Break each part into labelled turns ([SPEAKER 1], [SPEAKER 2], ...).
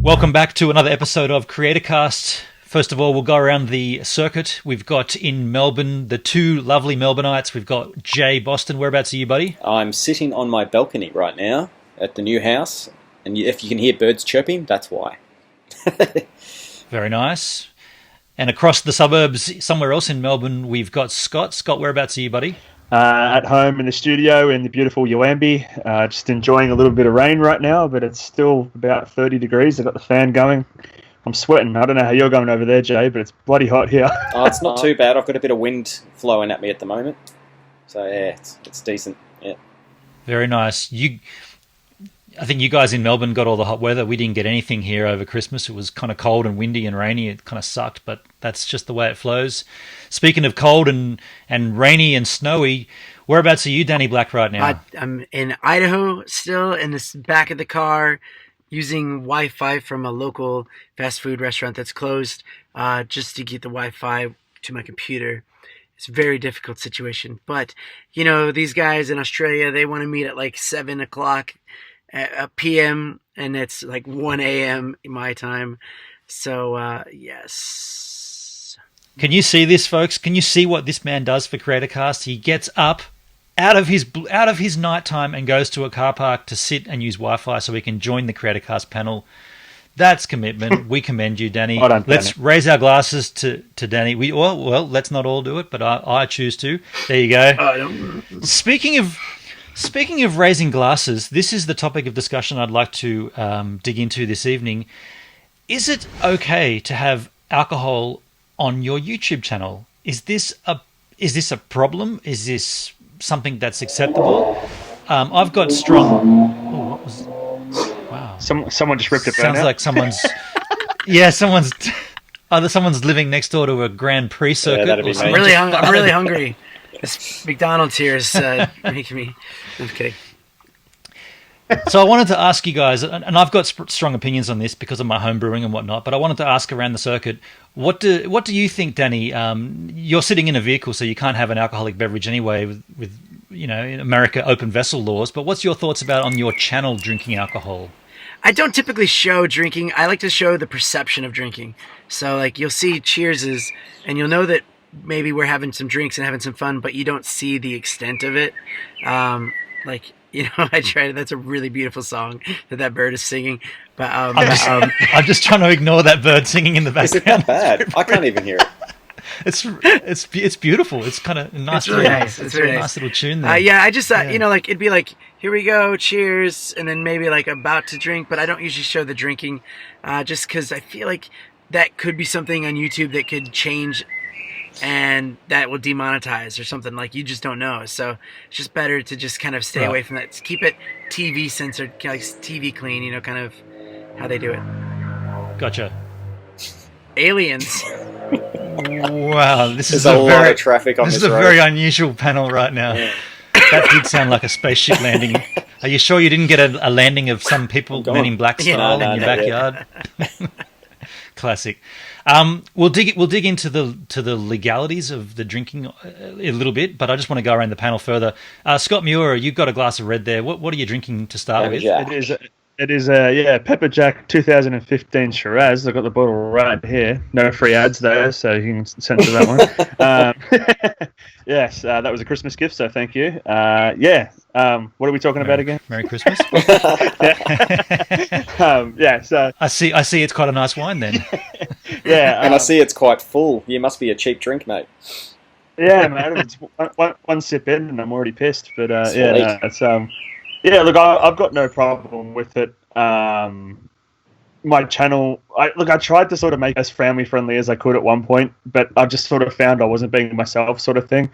[SPEAKER 1] Welcome back to another episode of CreatorCast. First of all, we'll go around the circuit. We've got in Melbourne the two lovely Melbourneites. We've got Jay Boston. Whereabouts are you, buddy?
[SPEAKER 2] I'm sitting on my balcony right now at the new house, and if you can hear birds chirping, that's why.
[SPEAKER 1] Very nice. And across the suburbs, somewhere else in Melbourne, we've got Scott. Scott, whereabouts are you, buddy?
[SPEAKER 3] At home in the studio in the beautiful Uambi. Just enjoying a little bit of rain right now, but it's still about 30 degrees. I've got the fan going. I'm sweating. I don't know how you're going over there, Jay, but it's bloody hot here.
[SPEAKER 2] Oh, it's not too bad. I've got a bit of wind flowing at me at the moment. So, yeah, it's decent. Yeah.
[SPEAKER 1] Very nice. I think you guys in Melbourne got all the hot weather. We didn't get anything here over Christmas. It was kind of cold and windy and rainy. It kind of sucked, but that's just the way it flows. Speaking of cold and rainy and snowy, whereabouts are you, Danny Black, right now?
[SPEAKER 4] I'm in Idaho still, in the back of the car, using Wi-Fi from a local fast food restaurant that's closed, just to get the Wi-Fi to my computer. It's a very difficult situation. But, you know, these guys in Australia, they want to meet at like 7 o'clock p.m. and it's like 1 a.m. my time. So, yes.
[SPEAKER 1] Can you see this, folks? Can you see what this man does for CreatorCast? He gets up out of his nighttime and goes to a car park to sit and use Wi-Fi so he can join the CreatorCast panel. That's commitment. We commend you, Danny.
[SPEAKER 3] Well done,
[SPEAKER 1] let's
[SPEAKER 3] Danny.
[SPEAKER 1] raise our glasses to Danny. Well, let's not all do it, but I choose to. There you go. Speaking of raising glasses, this is the topic of discussion I'd like to dig into this evening. Is it okay to have alcohol on your YouTube channel? Is this a problem? Is this something that's acceptable? I've got strong. Oh, what was? Wow.
[SPEAKER 3] Someone just ripped a burn
[SPEAKER 1] Sounds
[SPEAKER 3] out.
[SPEAKER 1] like someone's. Yeah, someone's living next door to a Grand Prix circuit.
[SPEAKER 2] that'd be
[SPEAKER 1] or
[SPEAKER 2] me.
[SPEAKER 1] something.
[SPEAKER 4] I'm really hungry. This McDonald's here is making me... I'm kidding.
[SPEAKER 1] So I wanted to ask you guys, and I've got strong opinions on this because of my home brewing and whatnot, but I wanted to ask around the circuit, what do you think, Danny? You're sitting in a vehicle, so you can't have an alcoholic beverage anyway with in America, open vessel laws, but what's your thoughts about on your channel drinking alcohol?
[SPEAKER 4] I don't typically show drinking. I like to show the perception of drinking. So, like, you'll see cheerses, and you'll know that maybe we're having some drinks and having some fun, but you don't see the extent of it. I tried it. That's a really beautiful song that bird is singing. But
[SPEAKER 1] I'm just trying to ignore that bird singing in the
[SPEAKER 2] Is it
[SPEAKER 1] background.
[SPEAKER 2] that bad? I can't even hear it.
[SPEAKER 1] It's beautiful. It's kind of nice.
[SPEAKER 4] It's really nice.
[SPEAKER 1] It's
[SPEAKER 4] It's really
[SPEAKER 1] a
[SPEAKER 4] nice.
[SPEAKER 1] nice little tune there.
[SPEAKER 4] I just it'd be like, here we go, cheers, and then maybe like about to drink. But I don't usually show the drinking, just because I feel like that could be something on YouTube that could change, and that will demonetize or something. Like, you just don't know. So it's just better to just kind of stay away from that. Keep it TV censored, like TV clean. Kind of how they do it.
[SPEAKER 1] Gotcha.
[SPEAKER 4] Aliens.
[SPEAKER 1] Wow, this is
[SPEAKER 2] There's a lot
[SPEAKER 1] very
[SPEAKER 2] of traffic on
[SPEAKER 1] this
[SPEAKER 2] this
[SPEAKER 1] is a
[SPEAKER 2] road.
[SPEAKER 1] very unusual panel right now.
[SPEAKER 2] Yeah.
[SPEAKER 1] That did sound like a spaceship landing. Are you sure you didn't get a landing of some people
[SPEAKER 2] Go
[SPEAKER 1] Men
[SPEAKER 2] on.
[SPEAKER 1] in Black
[SPEAKER 4] Yeah.
[SPEAKER 1] style
[SPEAKER 2] No,
[SPEAKER 1] in your
[SPEAKER 2] not yet.
[SPEAKER 1] backyard? Classic. We'll dig into the legalities of the drinking a little bit, but I just want to go around the panel further. Scott Muir, you've got a glass of red there. What are you drinking to start
[SPEAKER 2] Pepper
[SPEAKER 1] with?
[SPEAKER 2] Jack.
[SPEAKER 3] It is Pepper Jack 2015 Shiraz. I've got the bottle right here. No free ads though, so you can censor that one. Yes, that was a Christmas gift, so thank you. What are we talking about again?
[SPEAKER 1] Merry Christmas.
[SPEAKER 3] So
[SPEAKER 1] I see. It's quite a nice wine then.
[SPEAKER 3] yeah,
[SPEAKER 2] And I see it's quite full. You must be a cheap drink, mate.
[SPEAKER 3] yeah, man. It's one sip in, and I'm already pissed. But
[SPEAKER 2] Sweet.
[SPEAKER 3] it's Look, I've got no problem with it. My channel, I tried to sort of make it as family friendly as I could at one point, but I just sort of found I wasn't being myself, sort of thing.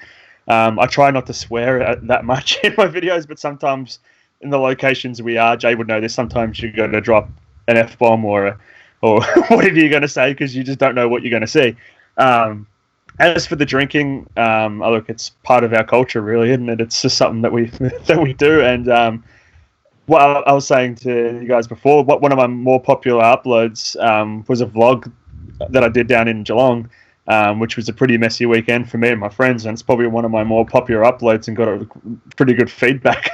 [SPEAKER 3] I try not to swear that much in my videos, but sometimes in the locations we are, Jay would know this. Sometimes you're going to drop an F-bomb or whatever you're going to say because you just don't know what you're going to see. As for the drinking, look, it's part of our culture, really, isn't it? It's just something that we do. And what I was saying to you guys before, one of my more popular uploads was a vlog that I did down in Geelong, which was a pretty messy weekend for me and my friends, and it's probably one of my more popular uploads and got a pretty good feedback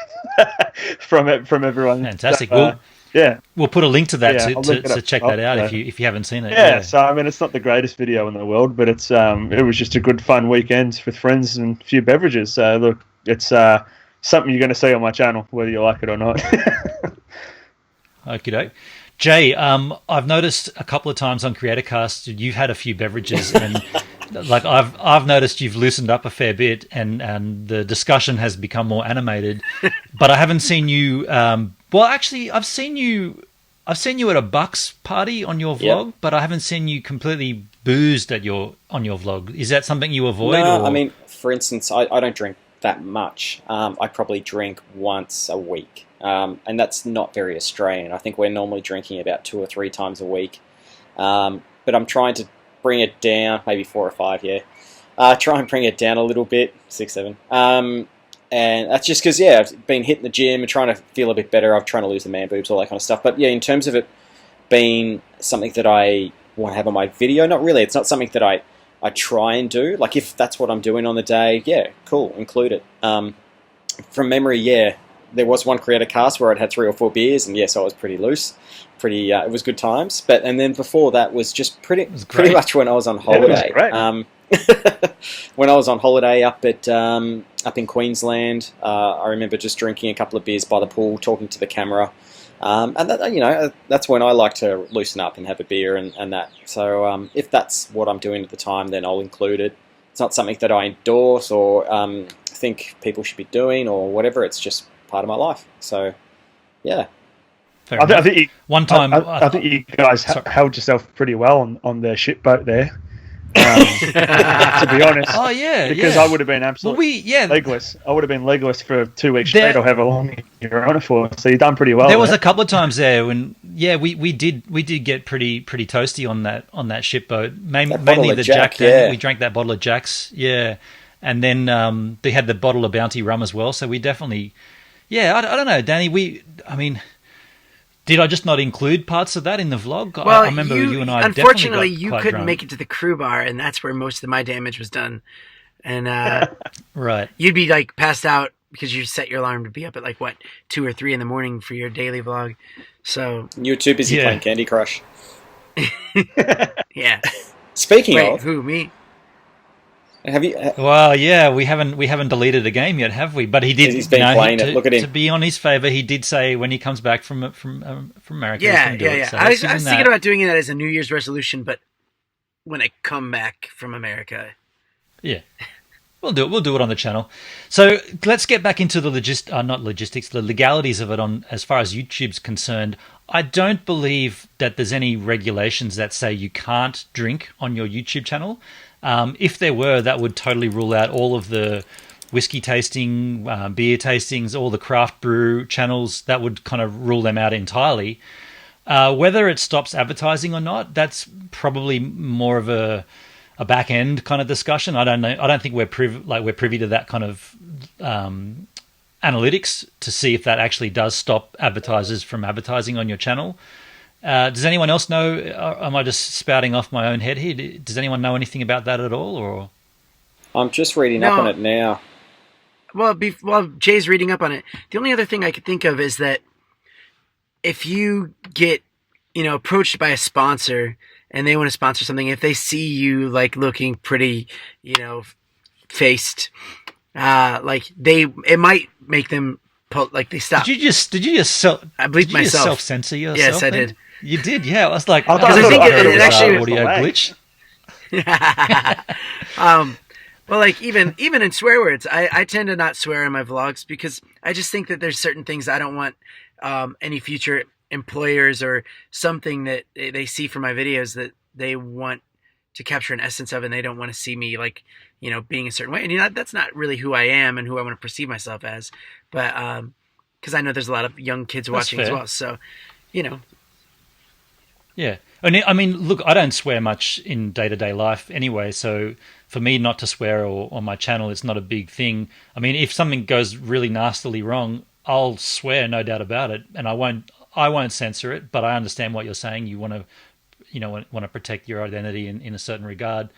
[SPEAKER 3] from everyone.
[SPEAKER 1] Fantastic.
[SPEAKER 3] So,
[SPEAKER 1] We'll we'll put a link to that
[SPEAKER 3] I'll link it
[SPEAKER 1] to
[SPEAKER 3] up
[SPEAKER 1] check
[SPEAKER 3] top,
[SPEAKER 1] that out
[SPEAKER 3] so.
[SPEAKER 1] if you haven't seen it.
[SPEAKER 3] Yeah, so I mean, it's not the greatest video in the world, but it was just a good fun weekend with friends and a few beverages. So look, it's something you're going to see on my channel, whether you like it or not.
[SPEAKER 1] Okie doke. Jay, I've noticed a couple of times on CreatorCast you've had a few beverages, and like I've noticed you've loosened up a fair bit, and the discussion has become more animated. But I haven't seen you. Well, actually, I've seen you at a Bucks party on your vlog,
[SPEAKER 2] Yep.
[SPEAKER 1] but I haven't seen you completely boozed on your vlog. Is that something you avoid?
[SPEAKER 2] No,
[SPEAKER 1] or?
[SPEAKER 2] I mean, for instance, I don't drink that much. I probably drink once a week. And that's not very Australian. I think we're normally drinking about 2 or 3 times a week. But I'm trying to bring it down, maybe 4 or 5, yeah. Try and bring it down a little bit, 6, 7. And that's just because, yeah, I've been hitting the gym and trying to feel a bit better. I'm trying to lose the man boobs, all that kind of stuff. But yeah, in terms of it being something that I want to have on my video, not really. It's not something that I try and do. Like, if that's what I'm doing on the day, yeah, cool, include it. From memory, yeah, there was one creator cast where I'd had 3 or 4 beers, and yes, I was pretty loose. It was good times. And then before that was just pretty much when I was on holiday. When I was on holiday up in Queensland, I remember just drinking a couple of beers by the pool, talking to the camera, and that, that's when I like to loosen up and have a beer and that. So if that's what I'm doing at the time, then I'll include it. It's not something that I endorse or think people should be doing or whatever. It's just part of my life. So, yeah.
[SPEAKER 3] I think
[SPEAKER 1] one time
[SPEAKER 3] I think you guys held yourself pretty well on the shipboat there. To be honest,
[SPEAKER 1] oh yeah,
[SPEAKER 3] because
[SPEAKER 1] yeah.
[SPEAKER 3] I would have been absolutely legless. I would have been legless for 2 weeks straight, or however long you're on it for. So you've done pretty well.
[SPEAKER 1] There was a couple of times there when we did get pretty toasty on that shipboat. Mainly the Jack. We drank that bottle of Jack's, yeah, and then they had the bottle of Bounty rum as well. So we definitely, yeah. I don't know, Danny. Did I just not include parts of that in the vlog?
[SPEAKER 4] Well,
[SPEAKER 1] I remember you and I.
[SPEAKER 4] Unfortunately, you couldn't
[SPEAKER 1] drunk.
[SPEAKER 4] make it to the crew bar, and that's where most of my damage was done. And
[SPEAKER 1] right,
[SPEAKER 4] you'd be like passed out because you set your alarm to be up at like 2 or 3 in the morning for your daily vlog. So
[SPEAKER 2] you were too busy playing Candy Crush.
[SPEAKER 4] Yeah.
[SPEAKER 2] Speaking of,
[SPEAKER 4] who, me?
[SPEAKER 2] Have you?
[SPEAKER 1] Well, yeah, we haven't deleted a game yet, have we? But he did.
[SPEAKER 2] He's been playing it. Look at him.
[SPEAKER 1] To be on his favor, he did say when he comes back from America,
[SPEAKER 4] yeah,
[SPEAKER 1] he can do it. So
[SPEAKER 4] I was thinking about doing that as a New Year's resolution, but when I come back from America,
[SPEAKER 1] yeah, we'll do it. We'll do it on the channel. So let's get back into the the legalities of it. On as far as YouTube's concerned, I don't believe that there's any regulations that say you can't drink on your YouTube channel. If there were, that would totally rule out all of the whiskey tasting, beer tastings, all the craft brew channels. That would kind of rule them out entirely. Whether it stops advertising or not, that's probably more of a back end kind of discussion. I don't know. I don't think we're privy to that kind of analytics to see if that actually does stop advertisers from advertising on your channel. Does anyone else know? Am I just spouting off my own head here? Does anyone know anything about that at all? Or
[SPEAKER 2] I'm just reading up on it now.
[SPEAKER 4] Well, while Jay's reading up on it, the only other thing I could think of is that if you get, approached by a sponsor and they want to sponsor something, if they see you like looking pretty, faced, it might make them they stop.
[SPEAKER 1] Did you just
[SPEAKER 4] I bleeped myself.
[SPEAKER 1] Self censor yourself?
[SPEAKER 4] Yes, I did.
[SPEAKER 1] You did, yeah. I was like,
[SPEAKER 3] because
[SPEAKER 4] I think it actually
[SPEAKER 1] audio glitch.
[SPEAKER 4] Well, like even in swear words, I tend to not swear in my vlogs because I just think that there's certain things I don't want any future employers or something that they see from my videos that they want to capture an essence of, and they don't want to see me being a certain way. And that's not really who I am and who I want to perceive myself as. But because I know there's a lot of young kids watching as well, so
[SPEAKER 1] Yeah. I mean, look, I don't swear much in day-to-day life anyway, so for me not to swear on my channel, it's not a big thing. I mean, if something goes really nastily wrong, I'll swear, no doubt about it, and I won't censor it, but I understand what you're saying. You want to protect your identity in a certain regard.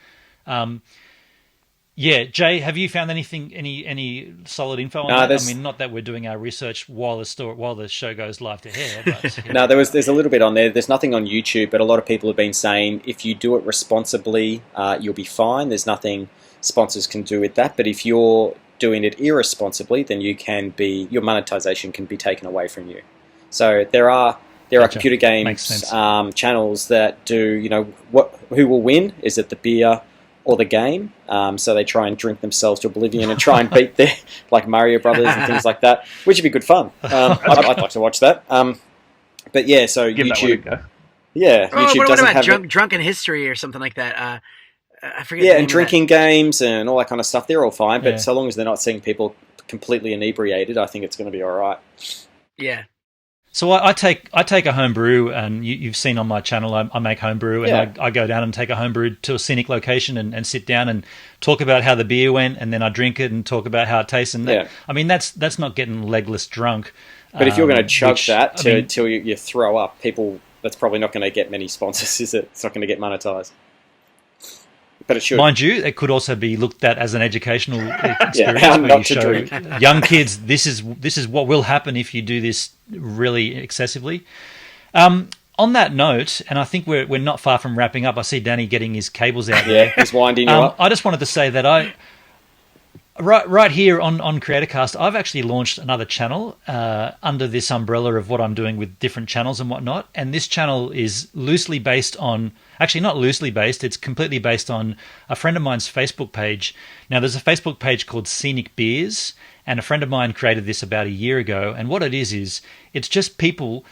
[SPEAKER 1] Yeah, Jay, have you found any solid info on
[SPEAKER 2] No,
[SPEAKER 1] that? I
[SPEAKER 2] there's
[SPEAKER 1] mean, not that we're doing our research while the show goes live to air, but
[SPEAKER 2] no, there's a little bit on there. There's nothing on YouTube, but a lot of people have been saying if you do it responsibly, you'll be fine. There's nothing sponsors can do with that. But if you're doing it irresponsibly, then your monetization can be taken away from you. So there are
[SPEAKER 1] Gotcha.
[SPEAKER 2] computer
[SPEAKER 1] Makes
[SPEAKER 2] games
[SPEAKER 1] sense.
[SPEAKER 2] channels that do, who will win? Is it the beer or the game? So they try and drink themselves to oblivion and try and beat their, like Mario Brothers and things like that, which would be good fun. I'd like to watch that. But yeah, so
[SPEAKER 3] Give that one a
[SPEAKER 2] YouTube,
[SPEAKER 3] go.
[SPEAKER 2] yeah,
[SPEAKER 4] Oh,
[SPEAKER 2] YouTube
[SPEAKER 4] what
[SPEAKER 2] doesn't
[SPEAKER 4] about
[SPEAKER 2] have
[SPEAKER 4] drunken history or something like that? I forget.
[SPEAKER 2] yeah,
[SPEAKER 4] the name
[SPEAKER 2] and
[SPEAKER 4] of
[SPEAKER 2] drinking games and all that kind of stuff. They're all fine, but
[SPEAKER 1] Yeah.
[SPEAKER 2] so long as they're not seeing people completely inebriated, I think it's going to be all right.
[SPEAKER 4] that. Yeah.
[SPEAKER 1] So I take a homebrew, and you've seen on my channel I make homebrew, and
[SPEAKER 2] Yeah.
[SPEAKER 1] I go down and take a homebrew to a scenic location and sit down and talk about how the beer went, and then I drink it and talk about how it tastes. And
[SPEAKER 2] Yeah.
[SPEAKER 1] I mean that's not getting legless drunk.
[SPEAKER 2] But if you're going to chug
[SPEAKER 1] which,
[SPEAKER 2] that
[SPEAKER 1] I mean,
[SPEAKER 2] till you throw up, that's probably not going to get many sponsors, is it? It's not going to get monetized. But it should.
[SPEAKER 1] mind you, it could also be looked at as an educational experience
[SPEAKER 2] how
[SPEAKER 1] where
[SPEAKER 2] not
[SPEAKER 1] you
[SPEAKER 2] to
[SPEAKER 1] show
[SPEAKER 2] drink.
[SPEAKER 1] young kids this is what will happen if you do this really excessively. On that note, and I think we're not far from wrapping up. I see Danny getting his cables out there.
[SPEAKER 2] Yeah, he's winding you up.
[SPEAKER 1] I just wanted to say that right here on CreatorCast, I've actually launched another channel under this umbrella of what I'm doing with different channels and whatnot. And this channel is loosely based on, actually not loosely based, it's completely based on a friend of mine's Facebook page. Now, there's a Facebook page called Scenic Beers, and a friend of mine created this about a year ago. And what it is it's just people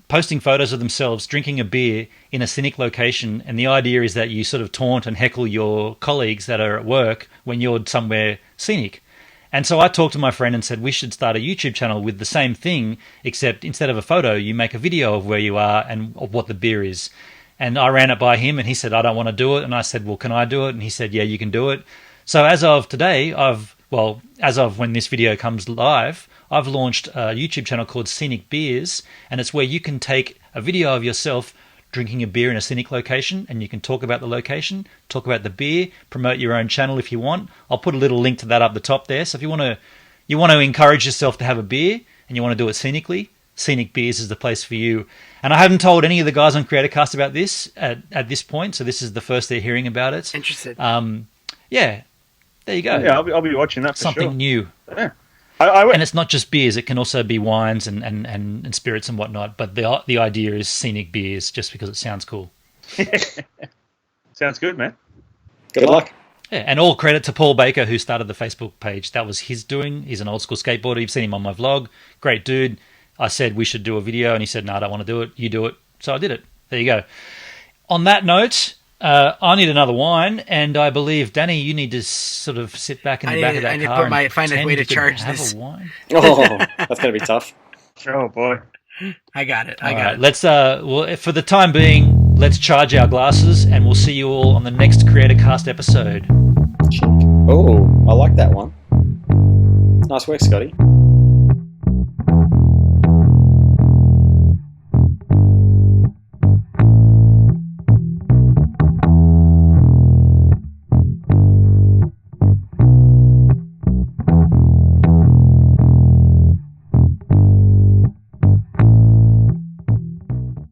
[SPEAKER 1] posting photos of themselves drinking a beer in a scenic location, and the idea is that you sort of taunt and heckle your colleagues that are at work when you're somewhere scenic. And so I talked to my friend and said we should start a YouTube channel with the same thing, except instead of a photo you make a video of where you are and of what the beer is. And I ran it by him and he said I don't want to do it, and I said, well, can I do it? And he said, yeah, you can do it. So as of today, as of when this video comes live, I've launched a YouTube channel called Scenic Beers, and it's where you can take a video of yourself drinking a beer in a scenic location, and you can talk about the location, talk about the beer, promote your own channel if you want. I'll put a little link to that up the top there. So if you want to encourage yourself to have a beer and you want to do it scenically, Scenic Beers is the place for you. And I haven't told any of the guys on CreatorCast about this at this point, so this is the first they're hearing about it.
[SPEAKER 4] Interested.
[SPEAKER 1] Yeah, there you go.
[SPEAKER 3] Yeah, I'll be watching that for
[SPEAKER 1] Something
[SPEAKER 3] sure.
[SPEAKER 1] new.
[SPEAKER 3] Yeah.
[SPEAKER 1] And it's not just beers; it can also be wines and spirits and whatnot. But the idea is scenic beers, just because it sounds cool.
[SPEAKER 3] Sounds good, man.
[SPEAKER 2] Good luck.
[SPEAKER 1] Yeah, and all credit to Paul Baker, who started the Facebook page. That was his doing. He's an old school skateboarder. You've seen him on my vlog. Great dude. I said we should do a video, and he said, "No, I don't want to do it. You do it." So I did it. There you go. On that note, I need another wine, and I believe Danny, you need to sort of sit back in the back of that
[SPEAKER 4] I need to
[SPEAKER 1] car
[SPEAKER 4] find a
[SPEAKER 1] and
[SPEAKER 4] way
[SPEAKER 1] pretend
[SPEAKER 4] to
[SPEAKER 1] you can
[SPEAKER 4] charge
[SPEAKER 1] have
[SPEAKER 4] this.
[SPEAKER 1] a wine.
[SPEAKER 2] Oh, that's going to be tough.
[SPEAKER 3] Oh boy.
[SPEAKER 4] I got it.
[SPEAKER 1] All right, let's well, for the time being, let's charge our glasses, and we'll see you all on the next CreatorCast episode.
[SPEAKER 2] Oh, I like that one. Nice work, Scotty.